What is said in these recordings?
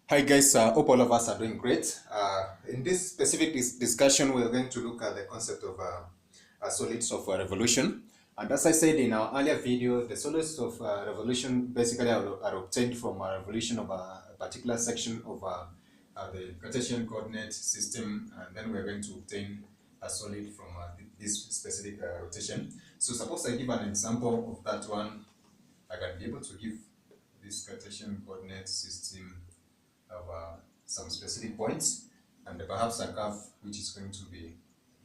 Hi guys, hope all of us are doing great. In this specific discussion, we're going to look at the concept of solids of revolution. And as I said in our earlier video, the solids of revolution basically are obtained from a revolution of a particular section of the Cartesian coordinate system, and then we're going to obtain a solid from this specific rotation. So suppose I give an example of that one. I can be able to give this Cartesian coordinate system of some specific points and perhaps a curve which is going to be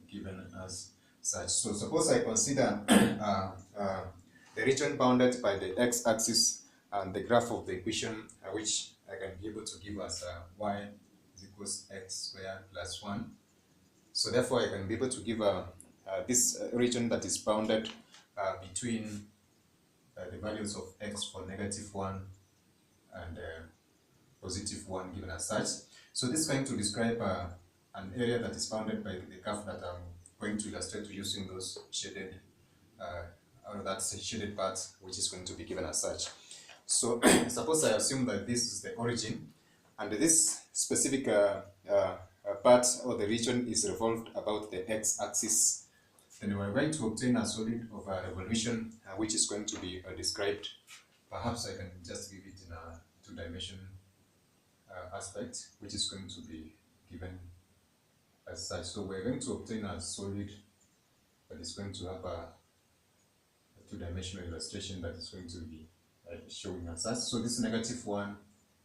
given as such. So suppose I consider the region bounded by the x-axis and the graph of the equation which I can be able to give as y is equals x squared plus 1. So therefore I can be able to give this region that is bounded between the values of x for -1 and +1 given as such. So this is going to describe an area that is bounded by the curve that I'm going to illustrate using those shaded, or that shaded part, which is going to be given as such. So suppose I assume that this is the origin, and this specific part or the region is revolved about the x-axis. Then we're going to obtain a solid of a revolution, which is going to be described. Perhaps I can just give it in a two-dimension aspect, which is going to be given as such. So we're going to obtain a solid that is going to have a two-dimensional illustration that is going to be showing as such. So this is -1,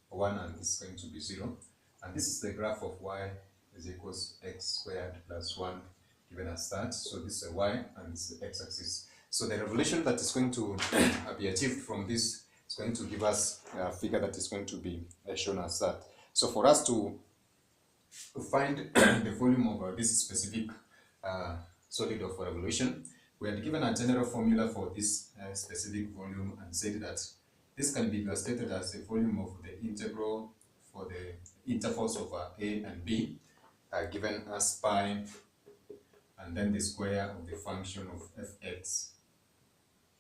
1, and this is going to be 0. And this is the graph of y is equals x squared plus 1 given as that. So this is a y and this is the x-axis. So the revolution that is going to be achieved from this is going to give us a figure that is going to be shown as that. So for us to find the volume of this specific solid of revolution, we had given a general formula for this specific volume and said that this can be illustrated as the volume of the integral for the intervals of a and b, given as pi, and then the square of the function of fx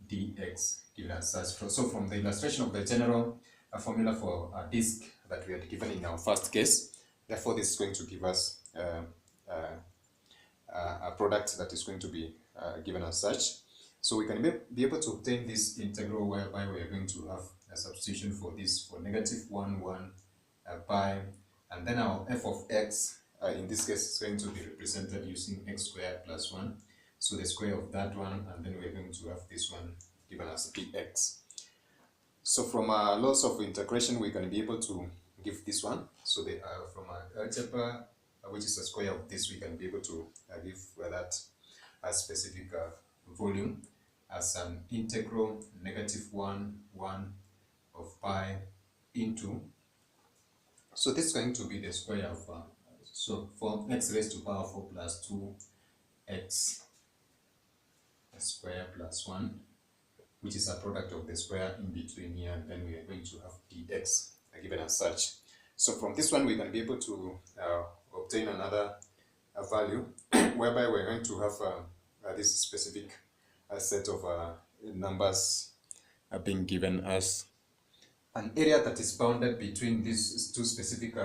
dx given as such. So from the illustration of the general formula for a disk that we had given in our first case, therefore this is going to give us a product that is going to be given as such. So we can be able to obtain this integral whereby we are going to have a substitution for this for -1, 1, pi, and then our f of x in this case is going to be represented using x squared plus 1. So the square of that one, and then we're going to have this one given as dx. So from our laws of integration, we can be able to give this one. So they are from our algebra, which is the square of this, we can be able to give that a specific volume as an integral -1, 1 of pi into. So this is going to be the square of, so from x raised to power 4 plus 2x square plus 1, which is a product of the square in between here, and then we are going to have dx given as such. So from this one, we can be able to obtain another value whereby we're going to have this specific set of numbers being given as an area that is bounded between these two specific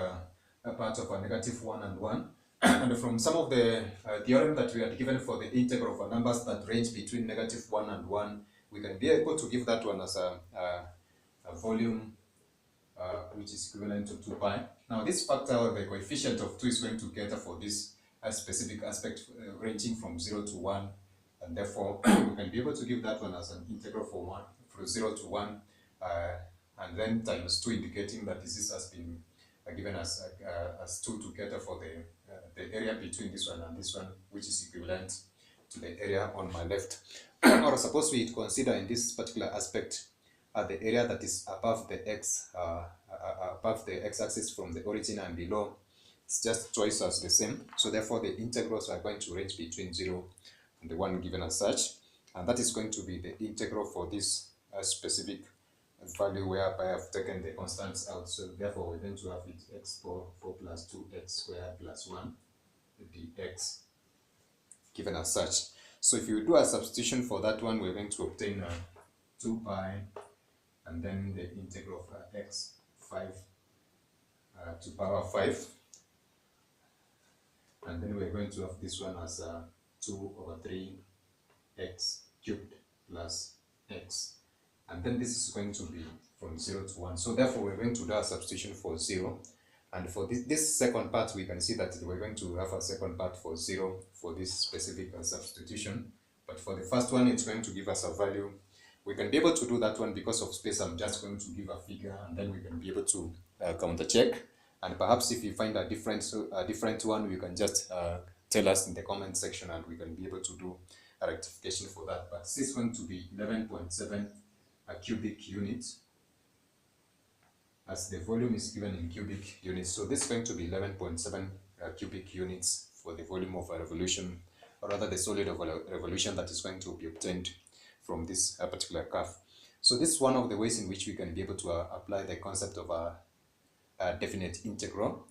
parts of a -1 and 1. And from some of the theorem that we had given for the integral of numbers that range between -1 and 1, we can be able to give that one as a volume which is equivalent to 2 pi. Now this factor, the coefficient of 2, is going to cater for this specific aspect ranging from 0 to 1, and therefore we can be able to give that one as an integral from 0 to 1, and then times 2, indicating that this has been given as 2 to cater for the area between this one and this one, which is equivalent to the area on my left. Or suppose we consider in this particular aspect the area that is above the x-axis from the origin and below. It's just twice as the same. So therefore the integrals are going to range between 0 and the one given as such, and that is going to be the integral for this specific value whereby I've taken the constants out. So therefore we're going to have it x power 4 plus 2x squared plus 1 dx given as such. So if you do a substitution for that one, we're going to obtain 2 pi and then the integral of x 5 to power 5, and then we're going to have this one as 2 over 3 x cubed plus x, and then this is going to be from 0 to 1. So therefore we're going to do a substitution for 0, and for this second part we can see that we're going to have a second part for 0 for this specific substitution. But for the first one, it's going to give us a value. We can be able to do that one because of space. I'm just going to give a figure, and then we can be able to counter check. And perhaps if you find a different one, you can just tell us in the comment section, and we can be able to do a rectification for that. But this is going to be 11.7 cubic units, as the volume is given in cubic units. So this is going to be 11.7 cubic units for the volume of a revolution, or rather the solid of a revolution that is going to be obtained from this particular curve. So this is one of the ways in which we can be able to apply the concept of a definite integral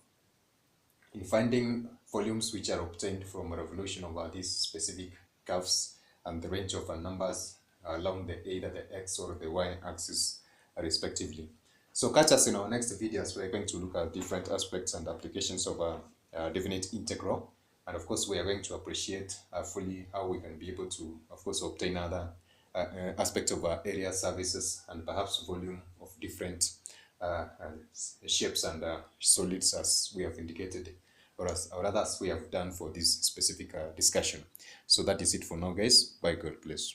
in finding volumes which are obtained from a revolution over these specific curves and the range of numbers along either the x or the y axis respectively. So catch us in our next videos. We're going to look at different aspects and applications of a definite integral, and of course we are going to appreciate fully how we can be able to, of course, obtain other aspects of area, services, and perhaps volume of different shapes and solids, as we have indicated, or rather as we have done for this specific discussion. So that is it for now, guys. Bye, God bless.